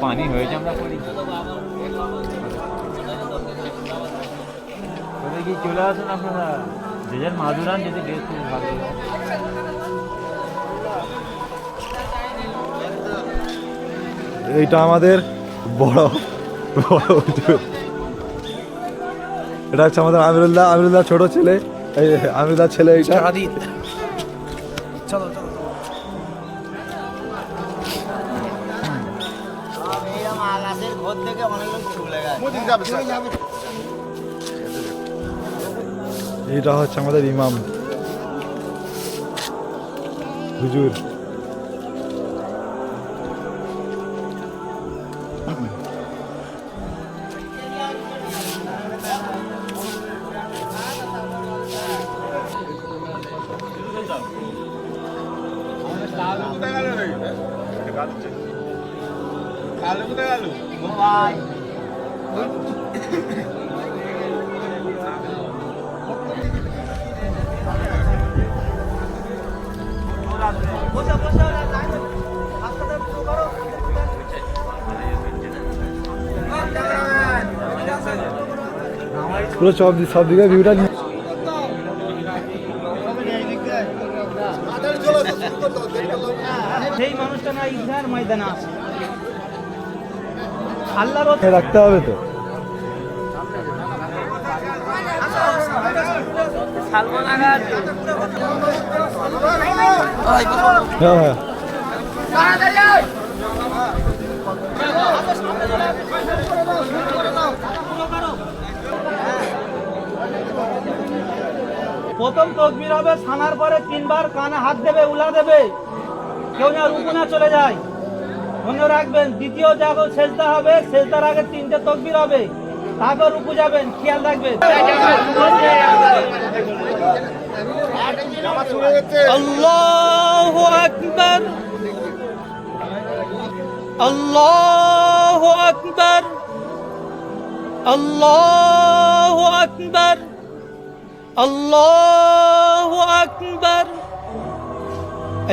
পানি হয়েছে আমরা করি কি চলে আসুন আপনারা যে যার মাদুরান যদি বেশ খুব ভালো। এইটা আমাদের বড় এটা হচ্ছে আমাদের আমিরুল্লাহ ছোট ছেলে, এই আমিরুল্লাহ ছেলে এইটা আদিত। চলো চলো এটা হচ্ছে আমাদের ইমাম হুজুর। পুরো সব দিকে ভিউটা সেই মানুষটা না ইসরায়েল ময়দানে আছে আল্লাহর রাখতে হবে তো। হ্যাঁ প্রথম তাকবীর হবে, ছানার পরে 3 বার কানে হাত দেবে, উলা দেবে, কেউ না রুকু না চলে যায়, মনে রাখবেন। দ্বিতীয় জায়গা সেজদা হবে, সেজদার আগে 3টে তাকবীর হবে, তারপর রুকু যাবেন, খেয়াল রাখবেন। আল্লাহু আকবার, আল্লাহু আকবার, আল্লাহু আকবার, আল্লাহু আকবার।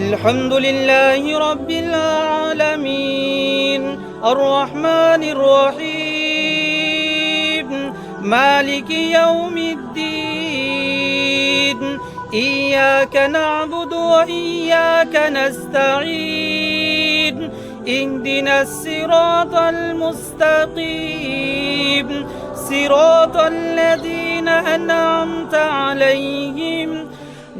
আলহামদুলিল্লাহি রাব্বিল আলামিন আর রহমানির রহিম মালিকি ইয়াউমিদ্দিন ইয়্যাকা না'বুদু ওয়া ইয়্যাকা নাস্তাঈন ইহদিনাস সিরাতাল মুস্তাকিম সিরাতাল লাযীনা আন'আমতা আলাইহিম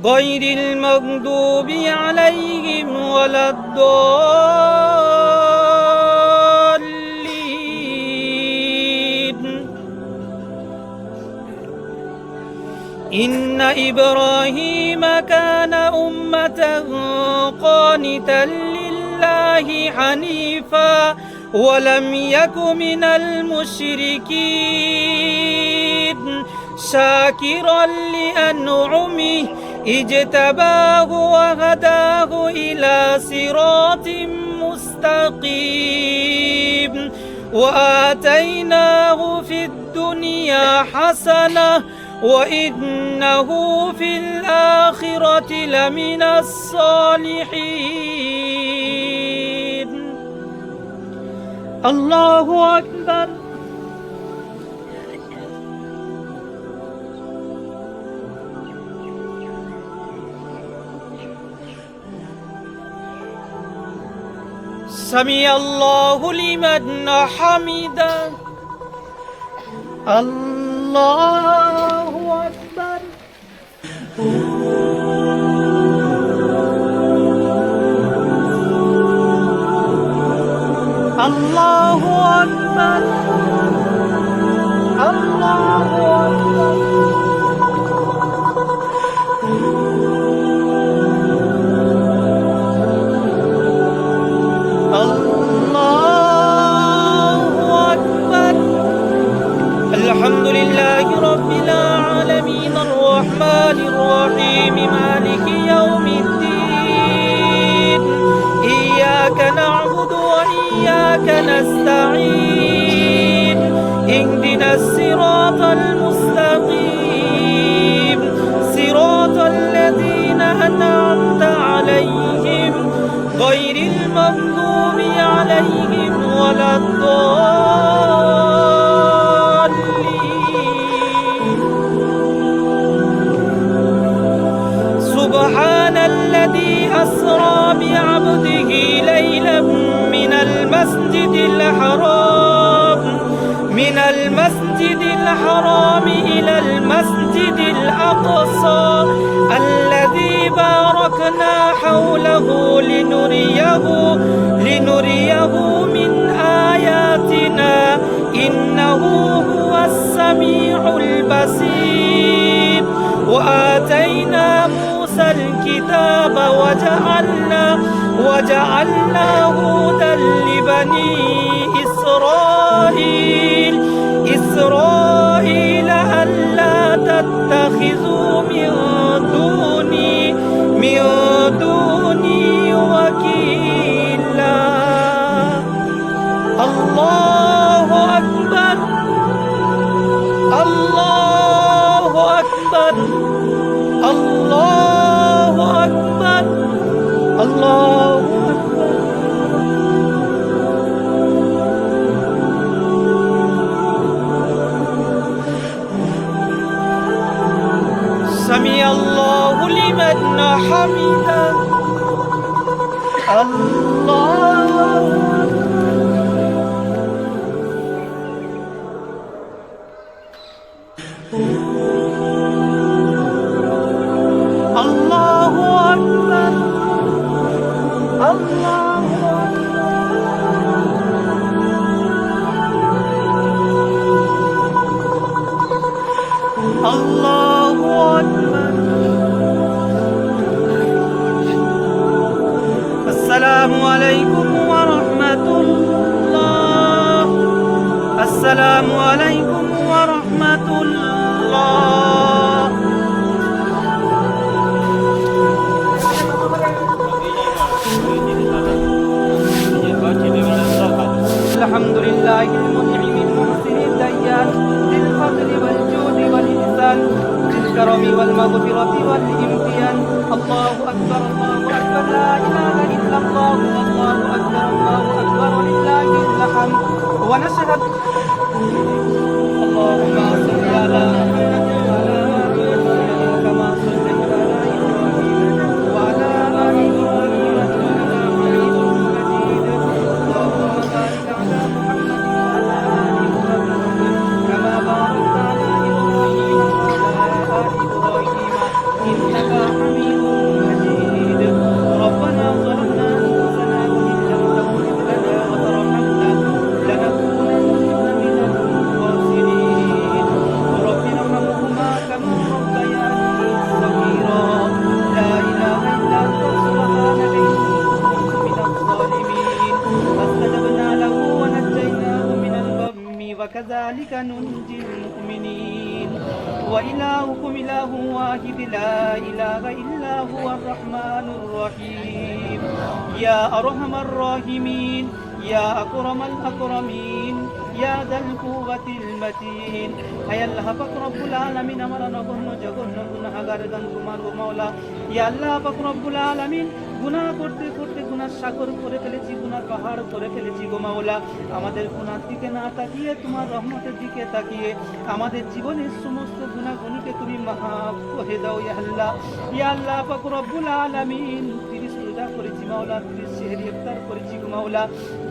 গায়রিল মাগদুবি আলাইহিম ওয়ালাদ-দাল্লিন। ইন্না ইব্রাহিমা কানা উম্মাতান কানিতাল লিল্লাহি হানিফা ওয়া লাম ইয়াকু মিনাল মুশরিকিন শাকিরান লিআন'উমিহি اجتباه وهداه إلى صراط مستقيم وآتيناه في الدنيا حسنة وإنه في الآخرة لمن الصالحين. الله أكبر. سمع الله لمن حمده. الله أكبر. الله أكبر. الله أكبر. الحمد لله رب العالمين الرحمن الرحيم مالك يوم الدين إياك نعبد وإياك نستعين اهدنا الصراط المستقيم صراط الذين أنعمت عليهم غير المغضوب عليهم ولا الضالين. سبحان الذي أسرى بعبده ليلا من المسجد الحرام إلى المسجد الأقصى الذي باركنا حوله لنريه من آياتنا إنه هو السميع البصير. وآتينا موسى الكتاب وجعلناه هدى لبني إسرائيل ألا تتخذوا من دوني وكيلا. الله أكبر الله أكبر الله أكبر الله أكبر. سمع الله لمن حمده. الله الله أكبر الله الله أكبر. السلام عليكم ورحمة الله. السلام عليكم ورحمة الله. الحمد لله المنعم المحسن الديان ذي الفضل والجود والإحسان ذي الكرم والمغفرة والامتيان. الله أكبر الله أكبر لا إله إلا الله الله أكبر الله أكبر ولله الحمد. ونشهد اللهم صل على محمد وعلى آل محمد كما صليت على إبراهيم وعلى آل إبراهيم إنك حميد مجيد. اللهم بارك على محمد وعلى آل محمد كما باركت على إبراهيم وعلى آل إبراهيم إنك حميد مجيد. ربنا ظلمنا أنفسنا وإن لم تغفر لنا وترحمنا لنكونن من الخاسرين. رب ارحمهما كما ربياني صغيرا. لا إله إلا أنت سبحانك إني كنت من الظالمين. فاستجبنا له ونجيناه من الغم وكذلك ننجي المؤمنين. وإلهكم إله واحد لا إله إلا هو الرحمن الرحيم. يا أرحم الراحمين يا أكرم الأكرمين يا ذا القوة المتين. হায় আল্লাহ পাক রব্বুল আলামিন আমার নগণ্য জঘন্য গুনাহগার গান তোমার গো মাওলা। ইয়া আল্লাহ পাক রব্বুল আলামিন গুনাহ করতে করতে গুনাহ সাগর করে ফেলেছি, গুনাহ পাহাড় করে ফেলেছি গো মাওলা। আমাদের গুনার দিকে না তাকিয়ে তোমার রহমতের দিকে তাকিয়ে আমাদের জীবনের সমস্ত গুনাহগুনিকে তুমি মাফ করে দাও ইয়া আল্লাহ। ইয়া আল্লাহ পাক রব্বুল আলামিন 30 রোজা করেছি মাওলা, 30 সেহরি ইফতার করেছি গো মাওলা।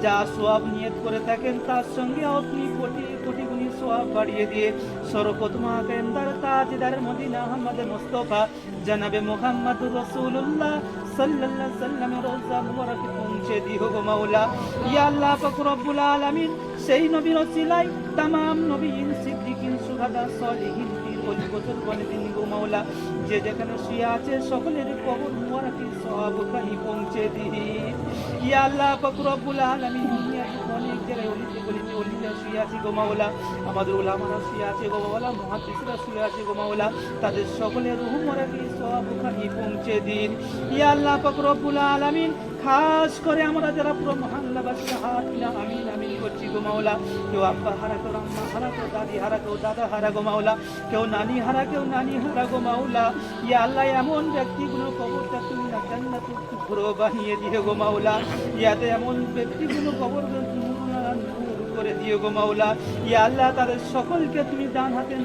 যা সওয়াব নিয়ত করে থাকেন তার সঙ্গে আপনি কোটি কোটি গুণী সওয়াব বাড়িয়ে দিয়ে সর্বপ্রথম কায়েমদার তাজদার মদিনা আহমদ মুস্তাফা জনাবে মুহাম্মদুর রাসূলুল্লাহ সাল্লাল্লাহু আলাইহি ওয়াসাল্লাম রওজা মুবারক পৌঁছে দিও গো মাওলা। ইয়া আল্লাহ পাক রব্বুল আলামিন সেই নবীর ওসিলায় तमाम নবীন সিদ্দিকিন সুহাদা সালিহিন ওই বছর বলে দিন গো মাওলা। যে যেখানে শুয়ে আছে সকলের কবর মুবারকে সওয়াবখানি পৌঁছে দিই। ইয়া আল্লাহ পাক রব্বুল আলামিন দুনিয়াতে অনেক জায়গায় অলিতে গলিতে অলিরা শুয়ে আছে গো মাওলা। আমাদের উলামারা শুয়ে আছে গো মাওলা, মুহাদ্দিসরা শুয়ে আছে গো মাওলা। তাদের সকলের রূহ মুবারকে সওয়াবখানি পৌঁছে দিন। ইয়া আল্লাহ পাক রব্বুল আলামিন খাস করে আমরা যারা পুরো মহল্লাবাসী হাত তুলে আমিন আমিন করছি গো মাওলা। কেউ আব্বা হারা, কেউ আম্মা হারা, কেউ দাদি হারা, কেউ দাদা হারা গো মাওলা, কেউ নানি হারা, কেউ নানি হারা গো মাওলা। ইয়া আল্লাহ, এমন ব্যক্তিগুলো কবরটা তুমি না জান্নাতুল টুকরো বানিয়ে দিও গো মাওলা। ইয়াতে এমন ব্যক্তিগুলো কবর করে দিও গো মাওলা। ইয়া আল্লাহ, তাদের সকলকে তুমি ডান হাতে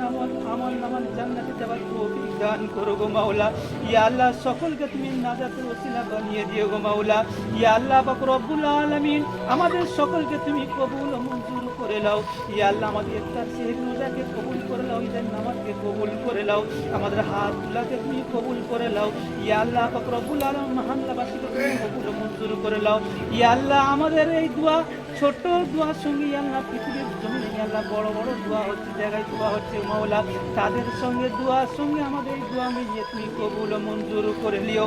আমল নামান জান্নাতে যাওয়ার তৌফিক দান করো গো মাওলা। ইয়া আল্লাহ, সকলকে তুমি নাজাতের ওসিলা বানিয়ে দিও গো মাওলা। ইয়া আল্লাহ পাক রব্বুল আলামিন, আমাদের সকলকে তুমি কবুল ও মঞ্জুর করে নাও। ইয়া আল্লাহ, আমাদের ইফতার সেহরি রোজাকে কবুল করে নাও, ঈদের নামাজকে কবুল করে নাও, আমাদের হাত তোলাকে তুমি কবুল করে নাও। ইয়া আল্লাহ পাক রব্বুল আলামিন, মহল্লাবাসীকে তুমি কবুল ও মঞ্জুর করে নাও। ইয়া আল্লাহ, আমাদের এই দোয়া ছোট দোয়ার সঙ্গে ইয়া আল্লাহ পৃথিবীর জমিনে ইয়া আল্লাহ বড় বড় দোয়া হচ্ছে, জায়গায় দোয়া হচ্ছে মাওলা, তাদের সঙ্গে দোয়ার সঙ্গে আমাদের এই দোয়া মিলিয়ে তুমি কবুল ও মঞ্জুর করে লিও।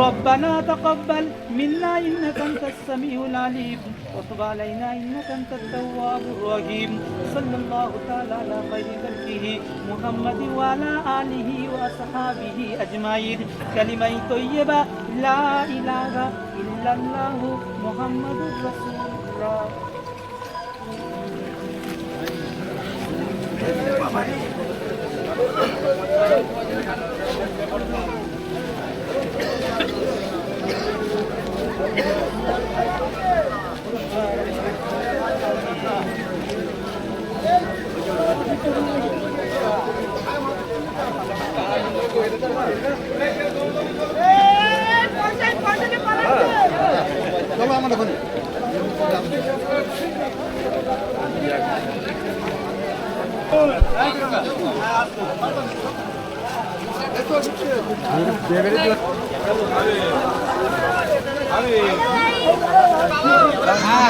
রব্বানা তাকাব্বাল মিন্না ইন্নাকা আনতাস সামিউল আলিম ওয়া তুব আলাইনা ইন্নাকা আনতাত তাওয়াবুর রহিম। সাল্লাল্লাহু তাআলা আলা খায়রি খালকিহি মুহাম্মাদিন ওয়া আলা আলিহি ওয়া আসহাবিহি আজমাইন। কালিমাই তাইয়্যিবা লা ইলাহা ইল্লাল্লাহু মুহাম্মাদুর রাসূলুল্লাহ।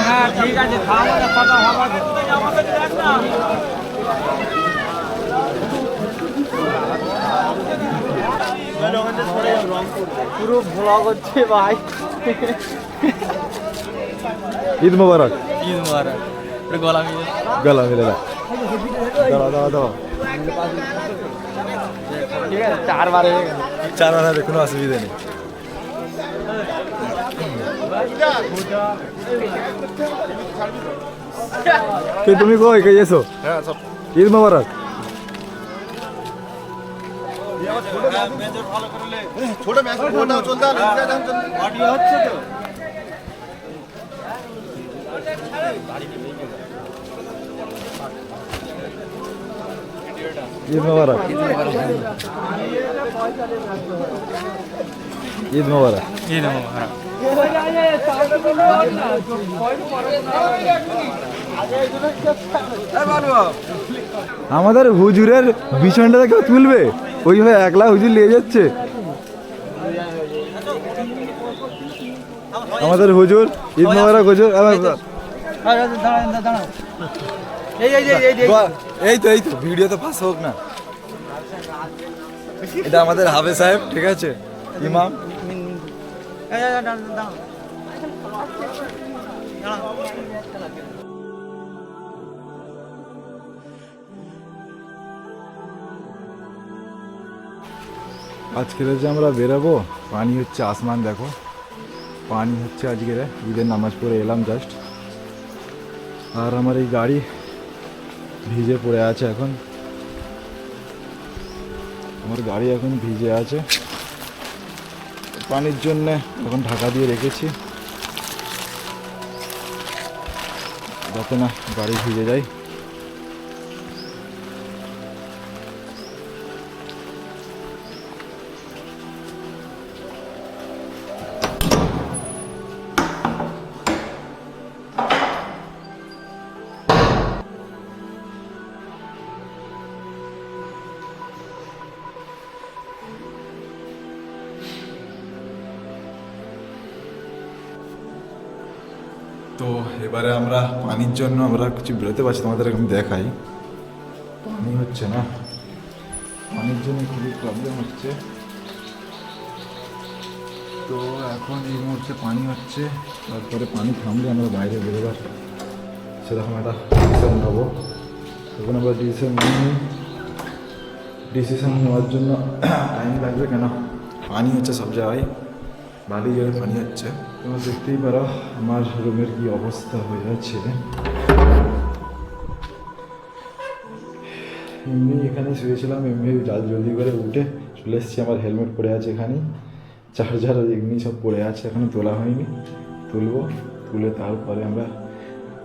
হ্যাঁ ঠিক আছে, খাওয়া কথা হবে। পুরো ভ্লগ হচ্ছে ভাই। ঈদ মোবারক। ঈদ মুবারক। গলা মিলে গলা মিলে দাও দাও দাও দাও। ঠিক আছে, চারবার হবে, কোনো অসুবিধা নেই। কে তুমি কই কে এসো? ঈদ মোবারক। ছোট ম্যাচ চলতে অডিও হচ্ছে তো। ঈদ মোবারক। ঈদ মোবারক। ঈদ মুবারক। আমাদের হুজুরের বিছানাটা কেউ তুলবে? ওইভাবে একলা হুজুর নিয়ে যাচ্ছে। আমাদের হুজুর, ঈদ মোবারক হুজুর। এই তো ভিডিও তো ফাঁস হোক না। এটা আমাদের হাফেজ সাহেব, ঠিক আছে, ইমাম। আজকের যে আমরা বেরোবো, পানি হচ্ছে আসমান, দেখো পানি হচ্ছে আজকের। ঈদের নামাজ পড়ে এলাম জাস্ট, আর আমার এই গাড়ি ভিজে পড়ে আছে এখন। আমার গাড়ি এখন ভিজে আছে পানির জন্যে, এখন ঢাকা দিয়ে রেখেছি যাতে না গাড়ি ভিজে যায়। তো এবারে আমরা পানির জন্য আমরা কিছু বেরোতে পারছি, তোমাদের আমি দেখাই। পানি হচ্ছে না, পানির জন্য খুবই প্রবলেম হচ্ছে। তো এখন এই মুহূর্তে পানি হচ্ছে, তারপরে পানি থামলে আমরা বাইরে বেরোবার সেরকম একটা ডিসিশন নেবো। তখন আমরা ডিসিশন নেওয়ার জন্য টাইম লাগবে, কেন পানি হচ্ছে সব জায়গায়, বালি জায়গায় পানি হচ্ছে। তোমরা দেখতেই পারো আমার রুমের কি অবস্থা হয়ে যাচ্ছে। এমনি এখানে শুয়েছিলাম, এমনি জলদি করে উঠে চলে এসেছি। আমার হেলমেট পড়ে আছে এখানে, চার্জার এমনি সব পড়ে আছে, এখনো তোলা হয়নি। তুলবো, তুলে তারপরে আমরা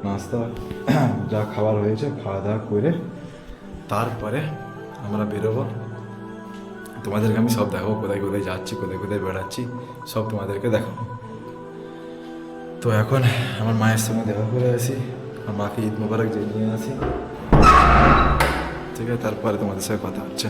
নাস্তা যা খাবার হয়েছে খাওয়া দাওয়া করে তারপরে আমরা বেরোবো। তোমাদেরকে আমি সব দেখাবো, কোথায় কোথায় যাচ্ছি, কোথায় কোথায় বেড়াচ্ছি, সব তোমাদেরকে দেখাবো। তো এখন আমার মায়ের সঙ্গে দেখা করে আসি, আর মাকে ঈদ মোবারক জানিয়ে আসি, ঠিক আছে? তারপরে তোমাদের সাথে কথা হচ্ছে।